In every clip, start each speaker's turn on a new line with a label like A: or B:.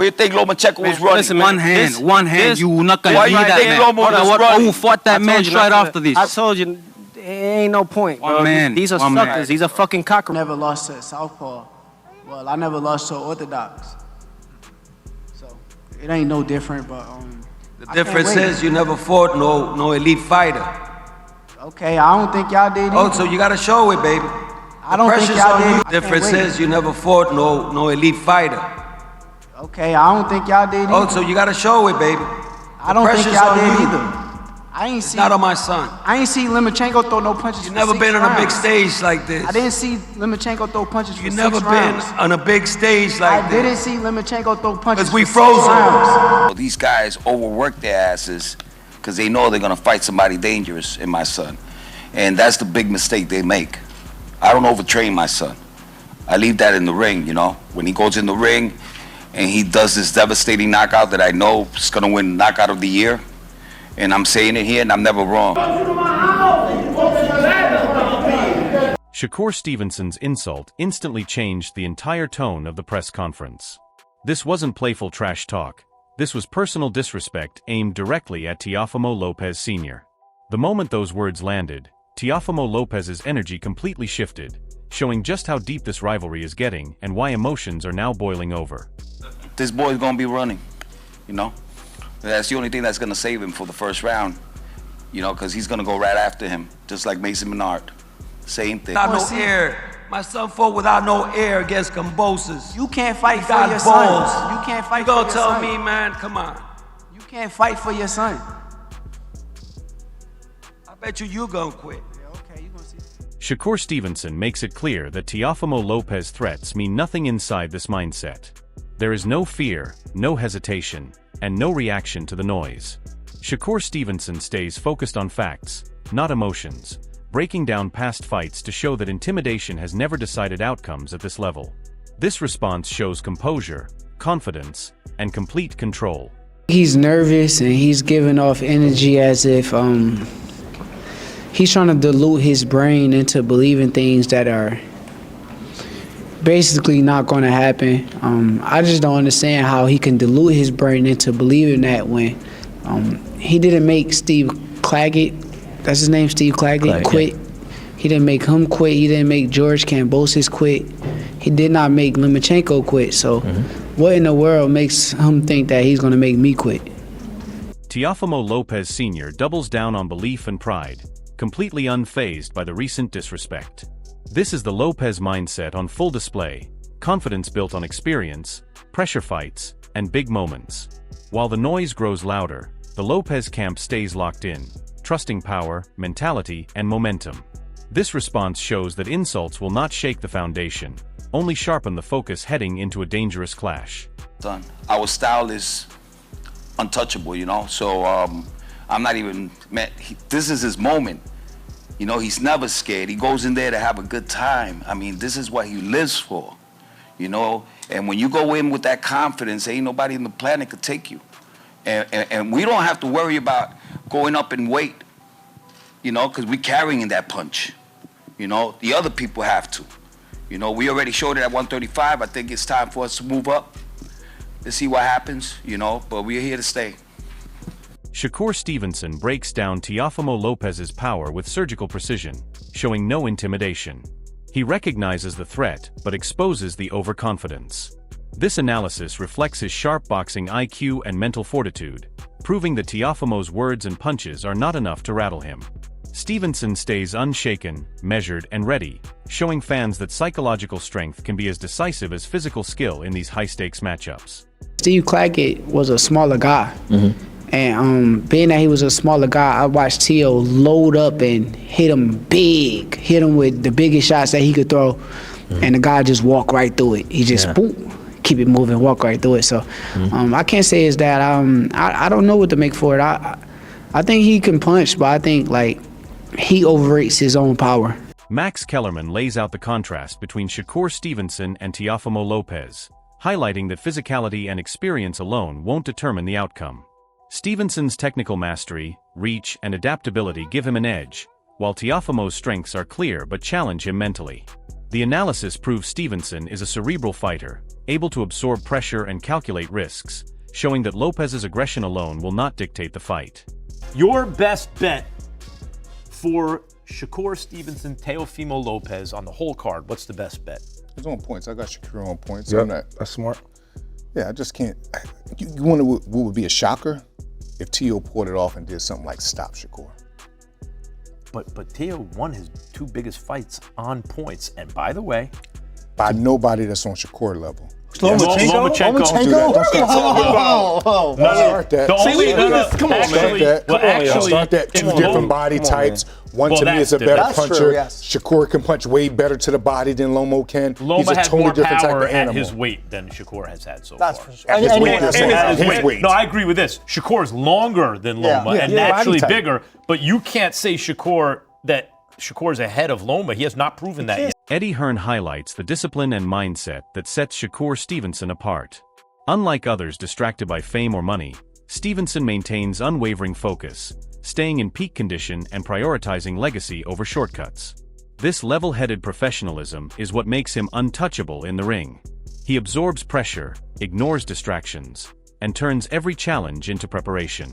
A: But you think Lomachenko was running?
B: Listen, man, one hand, you not gonna be that man. Who fought that man straight after this?
C: I told you, there ain't no point, bro. These are suckers. These are fucking cockroaches.
D: Never lost to Southpaw. Well, I never lost to Orthodox. So it ain't no different, but
E: the difference is you never fought no elite fighter.
D: Okay, I don't think y'all did either.
E: Oh, so you gotta show it, baby.
D: I don't think y'all did.
E: The difference is you never fought no elite fighter.
D: Okay, I don't think y'all did either.
E: Oh, so you gotta show it, baby.
D: I don't think y'all did either. I ain't see.
E: Not on my son.
D: I ain't see Lomachenko throw no punches.
E: You never been on a big stage like this.
D: I didn't see Lomachenko throw punches for 6 rounds.
E: You never been on a big stage like this.
D: I didn't see Lomachenko throw punches.
E: Because we froze
A: them. These guys overwork their asses because they know they're gonna fight somebody dangerous in my son, and that's the big mistake they make. I don't overtrain my son. I leave that in the ring, you know. When he goes in the ring and he does this devastating knockout that I know is gonna win knockout of the year, and I'm saying it here and I'm never wrong.
F: Shakur Stevenson's insult instantly changed the entire tone of the press conference. This wasn't playful trash talk. This was personal disrespect aimed directly at Teofimo Lopez Sr. The moment those words landed, Teofimo Lopez's energy completely shifted, showing just how deep this rivalry is getting and why emotions are now boiling over.
A: This boy's gonna be running, you know? That's the only thing that's gonna save him for the first round, you know, because he's gonna go right after him, just like Mason Menard. Same thing.
E: Without no air. My son fought without no air against Cambosos.
D: You can't fight for your son. You can't fight for your son.
E: You gonna tell me, man? Come on.
D: You can't fight for your son.
E: I bet you gonna quit.
D: Okay, you gonna see.
F: Shakur Stevenson makes it clear that Teofimo Lopez threats mean nothing inside this mindset. There is no fear, no hesitation, and no reaction to the noise. Shakur Stevenson stays focused on facts, not emotions, breaking down past fights to show that intimidation has never decided outcomes at this level. This response shows composure, confidence, and complete control.
G: He's nervous and he's giving off energy as if he's trying to dilute his brain into believing things that are basically not going to happen. I just don't understand how he can dilute his brain into believing that when he didn't make Steve Claggett, that's his name, Steve Claggett, quit. Yeah. He didn't make him quit. He didn't make George Kambosos quit. He did not make Lomachenko quit. So what in the world makes him think that he's going to make me quit?
F: Teofimo Lopez Sr. doubles down on belief and pride, completely unfazed by the recent disrespect. This is the Lopez mindset on full display, confidence built on experience, pressure fights, and big moments. While the noise grows louder, the Lopez camp stays locked in, trusting power, mentality, and momentum. This response shows that insults will not shake the foundation, only sharpen the focus heading into a dangerous clash.
A: Our style is untouchable, you know, so I'm not even, this is his moment. You know, he's never scared. He goes in there to have a good time. I mean, this is what he lives for, you know? And when you go in with that confidence, ain't nobody on the planet could take you. And we don't have to worry about going up in weight, you know, because we're carrying that punch. You know, the other people have to. You know, we already showed it at 135. I think it's time for us to move up. Let's see what happens, you know, but we're here to stay.
F: Shakur Stevenson breaks down Teofimo Lopez's power with surgical precision, showing no intimidation. He recognizes the threat, but exposes the overconfidence. This analysis reflects his sharp boxing IQ and mental fortitude, proving that Teofimo's words and punches are not enough to rattle him. Stevenson stays unshaken, measured, and ready, showing fans that psychological strength can be as decisive as physical skill in these high-stakes matchups.
G: Steve Claggett was a smaller guy. And being that he was a smaller guy, I watched Teo load up and hit him big, hit him with the biggest shots that he could throw, and the guy just walked right through it. He just boom, keep it moving, walk right through it. So I can't say it's that. I don't know what to make for it. I think he can punch, but I think like he overrates his own power.
F: Max Kellerman lays out the contrast between Shakur Stevenson and Teofimo Lopez, highlighting that physicality and experience alone won't determine the outcome. Stevenson's technical mastery, reach, and adaptability give him an edge, while Teofimo's strengths are clear but challenge him mentally. The analysis proves Stevenson is a cerebral fighter, able to absorb pressure and calculate risks, showing that Lopez's aggression alone will not dictate the fight.
H: Your best bet for Shakur Stevenson, Teofimo Lopez on the whole card, what's the best bet?
I: It's on points. I got Shakur on points.
J: Yep, that's smart.
I: Yeah, I just can't. You wonder what would be a shocker if Teo pulled it off and did something like stop Shakur.
H: But Teo won his 2 biggest fights on points, and by the way,
I: by nobody that's on Shakur level.
H: Lomachenko.
I: Don't start that.
H: Come on, man.
I: Start that. 2 different body types. One to me is a better puncher. Shakur can punch way better to the body than Lomo can.
H: Loma has totally more different power type of at his weight than Shakur has had so far.
I: For sure. At his weight.
H: No, I agree with this. Shakur is longer than Loma and naturally bigger, but you can't say that Shakur's ahead of Loma. He has not proven that yet.
F: Eddie Hearn highlights the discipline and mindset that sets Shakur Stevenson apart. Unlike others distracted by fame or money, Stevenson maintains unwavering focus, staying in peak condition and prioritizing legacy over shortcuts. This level-headed professionalism is what makes him untouchable in the ring. He absorbs pressure, ignores distractions, and turns every challenge into preparation.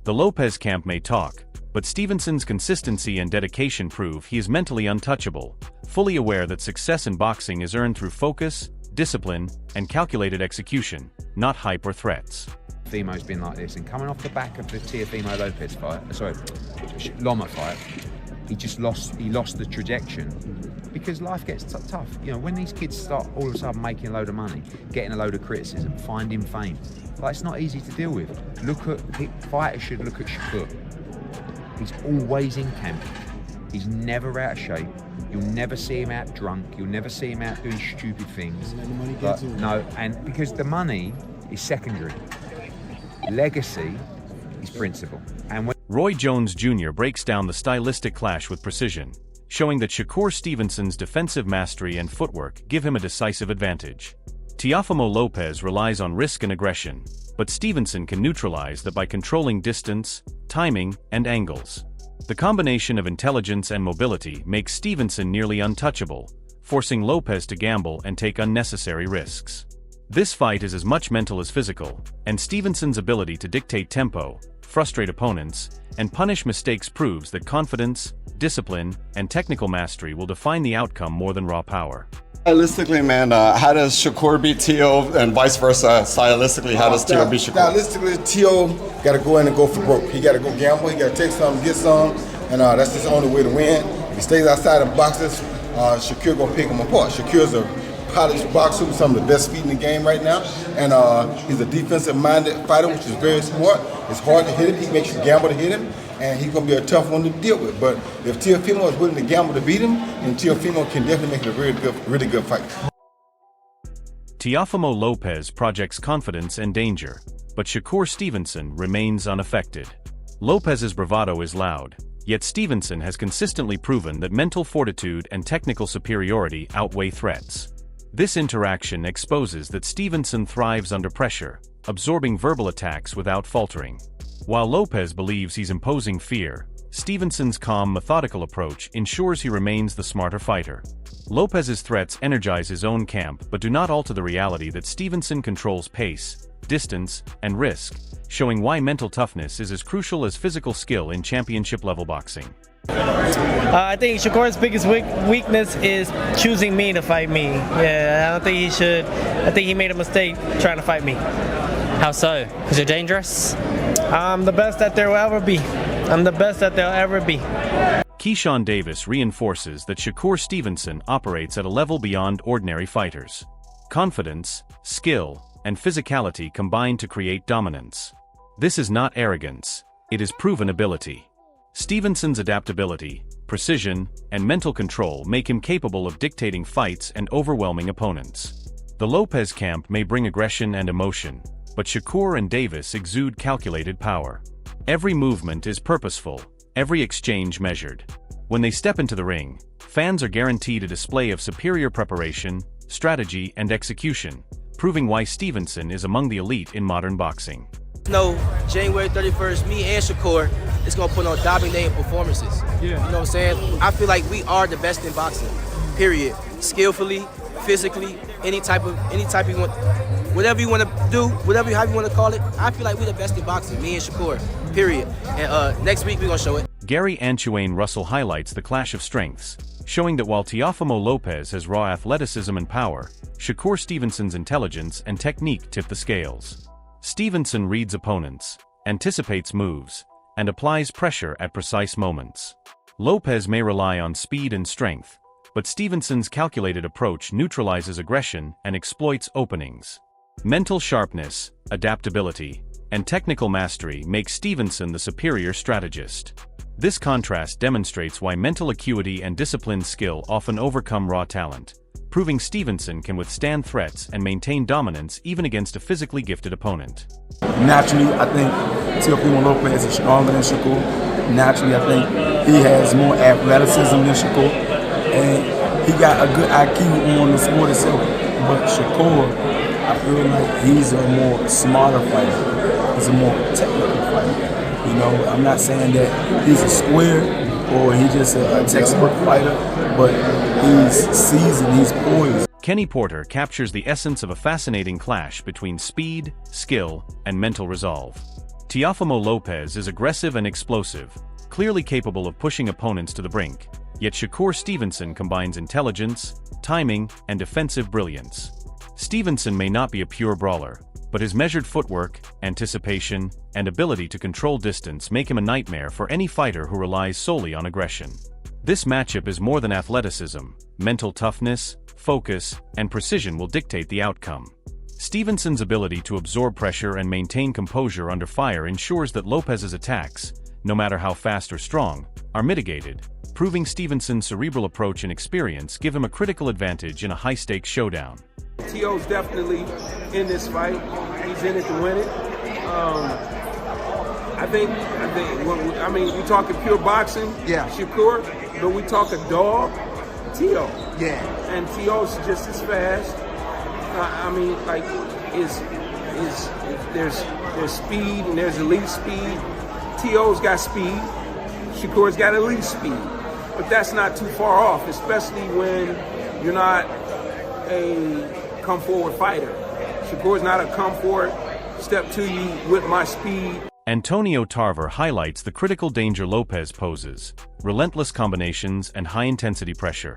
F: The Lopez camp may talk, but Stevenson's consistency and dedication prove he is mentally untouchable, fully aware that success in boxing is earned through focus, discipline, and calculated execution, not hype or threats.
K: Teofimo's been like this, and coming off the back of the Teofimo Lopez fight, Loma fight, he lost the trajectory because life gets tough. You know, when these kids start all of a sudden making a load of money, getting a load of criticism, finding fame, like it's not easy to deal with. Fighters should look at Shakur. He's always in camp. He's never out of shape. You'll never see him out drunk. You'll never see him out doing stupid things. No, and because the money is secondary. Legacy is principle. And
F: Roy Jones Jr. breaks down the stylistic clash with precision, showing that Shakur Stevenson's defensive mastery and footwork give him a decisive advantage. Teofimo Lopez relies on risk and aggression, but Stevenson can neutralize that by controlling distance, timing, and angles. The combination of intelligence and mobility makes Stevenson nearly untouchable, forcing Lopez to gamble and take unnecessary risks. This fight is as much mental as physical, and Stevenson's ability to dictate tempo, frustrate opponents, and punish mistakes proves that confidence, discipline, and technical mastery will define the outcome more than raw power.
J: Stylistically, man, how does Shakur beat Teo, and vice versa? Stylistically, how does Teo beat Shakur?
I: Stylistically, Teo got to go in and go for broke. He got to go gamble. He got to take some, get some, and that's his only way to win. If he stays outside of boxes, Shakur gonna pick him apart. Shakur's a polished boxer with some of the best feet in the game right now, and he's a defensive-minded fighter, which is very smart. It's hard to hit him. He makes you gamble to hit him, and he's going to be a tough one to deal with. But if Teofimo is willing to gamble to beat him, then Teofimo can definitely make it a really good fight.
F: Teofimo Lopez projects confidence and danger, but Shakur Stevenson remains unaffected. Lopez's bravado is loud, yet Stevenson has consistently proven that mental fortitude and technical superiority outweigh threats. This interaction exposes that Stevenson thrives under pressure, absorbing verbal attacks without faltering. While Lopez believes he's imposing fear, Stevenson's calm, methodical approach ensures he remains the smarter fighter. Lopez's threats energize his own camp but do not alter the reality that Stevenson controls pace, distance, and risk, showing why mental toughness is as crucial as physical skill in championship-level boxing.
C: I think Shakur's biggest weakness is choosing me to fight me. Yeah, I don't think he should. I think he made a mistake trying to fight me.
L: How so? Because you're dangerous?
C: I'm the best that there will ever be. I'm the best that there'll ever be.
F: Keyshawn Davis reinforces that Shakur Stevenson operates at a level beyond ordinary fighters. Confidence, skill, and physicality combine to create dominance. This is not arrogance, it is proven ability. Stevenson's adaptability, precision, and mental control make him capable of dictating fights and overwhelming opponents. The Lopez camp may bring aggression and emotion, but Shakur and Davis exude calculated power. Every movement is purposeful, every exchange measured. When they step into the ring, fans are guaranteed a display of superior preparation, strategy, and execution, proving why Stevenson is among the elite in modern boxing.
M: No, January 31st, me and Shakur is going to put on dominating performances. Yeah. You know what I'm saying? I feel like we are the best in boxing. period. Skillfully, physically, any type you want, whatever you want to do, however you want to call it. I feel like we're the best in boxing, me and Shakur, period. And next week we're gonna show it.
F: Gary Antoine Russell highlights the clash of strengths, showing that while Teofimo Lopez has raw athleticism and power, Shakur Stevenson's intelligence and technique tip the scales. Stevenson reads opponents, anticipates moves, and applies pressure at precise moments. Lopez may rely on speed and strength, but Stevenson's calculated approach neutralizes aggression and exploits openings. Mental sharpness, adaptability, and technical mastery make Stevenson the superior strategist. This contrast demonstrates why mental acuity and disciplined skill often overcome raw talent, proving Stevenson can withstand threats and maintain dominance even against a physically gifted opponent.
N: Naturally, I think Teofimo Lopez is stronger than Shakur. Naturally, I think he has more athleticism than Shakur. And he got a good IQ on the sport itself. But Shakur, I feel like he's a more smarter fighter. He's a more technical fighter. You know, I'm not saying that he's a square or he's just a textbook fighter, but he's seasoned, he's poised.
F: Kenny Porter captures the essence of a fascinating clash between speed, skill, and mental resolve. Teofimo Lopez is aggressive and explosive, clearly capable of pushing opponents to the brink, yet Shakur Stevenson combines intelligence, timing, and defensive brilliance. Stevenson may not be a pure brawler, but his measured footwork, anticipation, and ability to control distance make him a nightmare for any fighter who relies solely on aggression. This matchup is more than athleticism. Mental toughness, focus, and precision will dictate the outcome. Stevenson's ability to absorb pressure and maintain composure under fire ensures that Lopez's attacks, no matter how fast or strong, are mitigated, proving Stevenson's cerebral approach and experience give him a critical advantage in a high-stakes showdown.
O: T.O.'s definitely in this fight. He's in it to win it. I think, we talking pure boxing, Shakur, but we talk a dog, T.O.
P: Yeah.
O: And T.O.'s just as fast. There's speed and there's elite speed. T.O.'s got speed. Shakur's got elite speed. But that's not too far off, especially when you're not a come forward fighter. Shakur's not a come forward, step to you with my speed.
F: Antonio Tarver highlights the critical danger Lopez poses, relentless combinations and high-intensity pressure.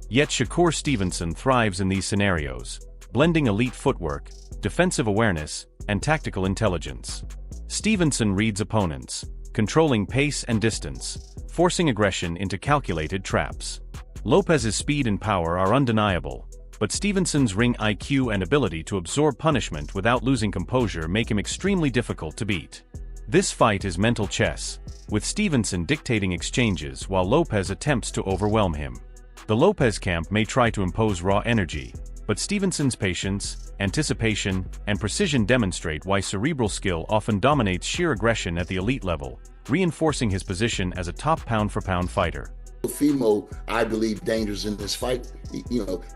F: Yet Shakur Stevenson thrives in these scenarios, blending elite footwork, defensive awareness, and tactical intelligence. Stevenson reads opponents, controlling pace and distance, forcing aggression into calculated traps. Lopez's speed and power are undeniable, but Stevenson's ring IQ and ability to absorb punishment without losing composure make him extremely difficult to beat. This fight is mental chess, with Stevenson dictating exchanges while Lopez attempts to overwhelm him. The Lopez camp may try to impose raw energy, but Stevenson's patience, anticipation, and precision demonstrate why cerebral skill often dominates sheer aggression at the elite level, reinforcing his position as a top pound-for-pound fighter.
P: Teofimo, I believe, dangerous in this fight.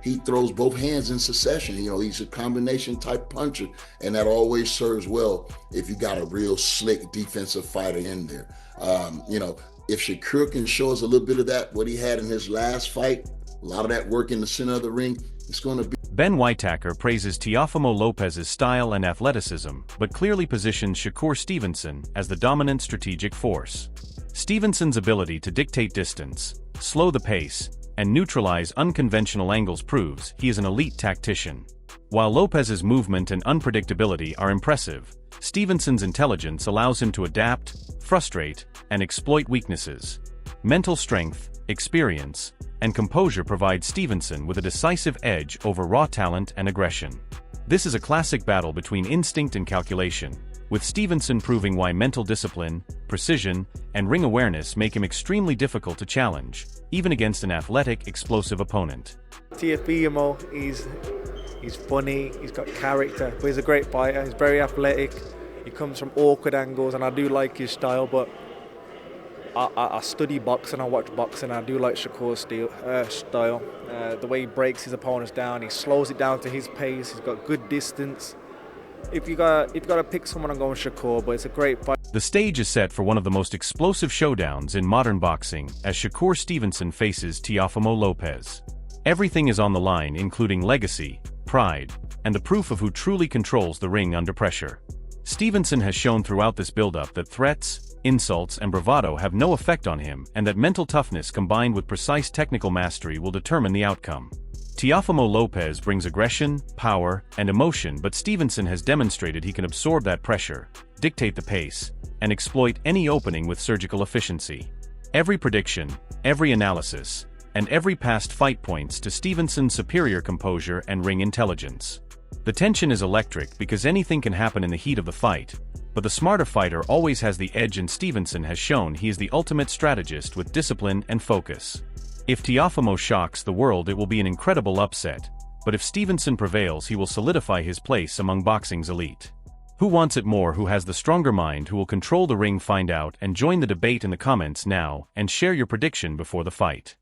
P: He throws both hands in succession. He's a combination type puncher, and that always serves well if you got a real slick defensive fighter in there. If Shakur can show us a little bit of that, what he had in his last fight, a lot of that work in the center of the ring, it's going to be.
F: Ben Whitaker praises Teofimo Lopez's style and athleticism, but clearly positions Shakur Stevenson as the dominant strategic force. Stevenson's ability to dictate distance, slow the pace, and neutralize unconventional angles proves he is an elite tactician. While Lopez's movement and unpredictability are impressive, Stevenson's intelligence allows him to adapt, frustrate, and exploit weaknesses. Mental strength, experience, and composure provide Stevenson with a decisive edge over raw talent and aggression. This is a classic battle between instinct and calculation, with Stevenson proving why mental discipline, precision, and ring awareness make him extremely difficult to challenge, even against an athletic, explosive opponent.
Q: Teofimo, he's funny, he's got character, but he's a great fighter, he's very athletic, he comes from awkward angles, and I do like his style, but I study boxing, I watch boxing, and I do like Shakur's style. The way he breaks his opponents down, he slows it down to his pace, he's got good distance. If you got to pick someone, I'm going Shakur, but it's a great fight.
F: The stage is set for one of the most explosive showdowns in modern boxing as Shakur Stevenson faces Teofimo Lopez. Everything is on the line, including legacy, pride, and the proof of who truly controls the ring under pressure. Stevenson has shown throughout this build-up that threats, insults, and bravado have no effect on him, and that mental toughness combined with precise technical mastery will determine the outcome. Teofimo Lopez brings aggression, power, and emotion, but Stevenson has demonstrated he can absorb that pressure, dictate the pace, and exploit any opening with surgical efficiency. Every prediction, every analysis, and every past fight points to Stevenson's superior composure and ring intelligence. The tension is electric because anything can happen in the heat of the fight, but the smarter fighter always has the edge, and Stevenson has shown he is the ultimate strategist with discipline and focus. If Teofimo shocks the world, it will be an incredible upset, but if Stevenson prevails, he will solidify his place among boxing's elite. Who wants it more? Who has the stronger mind? Who will control the ring? Find out and join the debate in the comments now and share your prediction before the fight.